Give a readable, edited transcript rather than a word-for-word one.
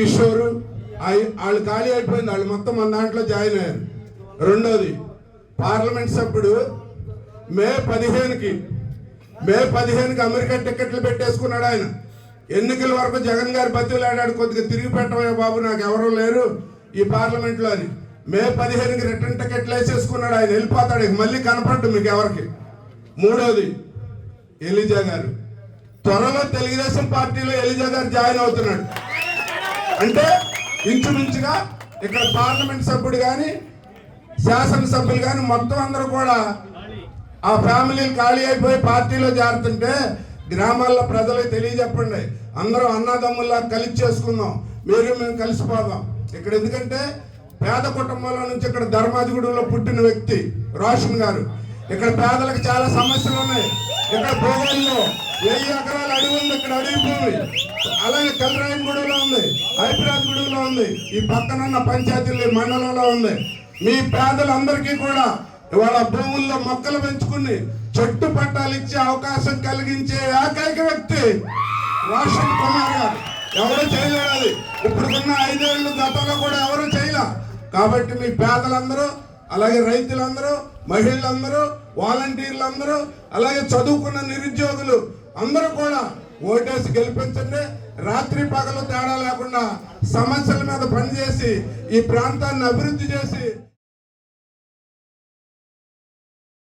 కిషోరు వాళ్ళు ఖాళీ అయిపోయింది, వాళ్ళు మొత్తం మన దాంట్లో జాయిన్ అయ్యారు. రెండోది పార్లమెంట్ సభ్యుడు మే 15కి అమెరికా టికెట్లు పెట్టేసుకున్నాడు. ఆయన ఎన్నికల వరకు జగన్ గారు బతిలాడాడు, కొద్దిగా తిరిగి పెట్టవే బాబు నాకు ఎవరూ లేరు ఈ పార్లమెంట్లో అని. మే 15కి రిటర్న్ టికెట్లు వేసేసుకున్నాడు. ఆయన వెళ్ళిపోతాడు, మళ్ళీ కనపడ్డు మీకు ఎవరికి. మూడోది ఎలిజా గారు, త్వరలో తెలుగుదేశం పార్టీలో ఎలిజా గారు జాయిన్ అవుతున్నాడు. అంటే ఇంచుమించుగా ఇక్కడ పార్లమెంట్ సభ్యుడు కానీ శాసనసభ్యులు కానీ మొత్తం అందరూ కూడా ఆ ఫ్యామిలీలు ఖాళీ అయిపోయి పార్టీలో చేరుతుంటే గ్రామాల్లో ప్రజలకు తెలియజెప్పండి. అందరూ అన్నదమ్ముల్లా కలిసి చేసుకుందాం, మేము కలిసిపోదాం ఇక్కడ. ఎందుకంటే పేద కుటుంబంలో నుంచి ఇక్కడ ధర్మాజిగూడెంలో పుట్టిన వ్యక్తి రోషన్ గారు. ఇక్కడ పేదలకు చాలా సమస్యలు ఉన్నాయి. ఇక్కడ భూగోళంలో 1000 ఎకరాల అడవి ఉంది, ఇక్కడ అడవి భూమి. అలాగే కల్రాయనగూడెంలో ఉంది, హైదరాబాద్గూడెంలో ఉంది, ఈ పక్కనున్న పంచాయతీలు మండలంలో ఉంది. మీ పేదలందరికీ కూడా ఇవాళ భూముల్లో మొక్కలు పెంచుకుని చెట్టు పట్టాలు ఇచ్చే అవకాశం కలిగించే ఏకైక వ్యక్తి రోషన్ కుమార్ గారు. ఎవరు చేయలేరు అది. ఇప్పుడున్న 5 ఏళ్ళు గతంలో కూడా ఎవరు చేయలే. కాబట్టి మీ పేదలందరూ, అలాగే రైతులందరూ, మహిళలందరూ, వాలంటీర్లందరూ, అలాగే చదువుకున్న నిరుద్యోగులు అందరూ కూడా ఓటేసి గెలిపించండి. రాత్రి పగలు తేడా లేకుండా సమస్యల మీద పనిచేసి ఈ ప్రాంతాన్ని అభివృద్ధి చేసి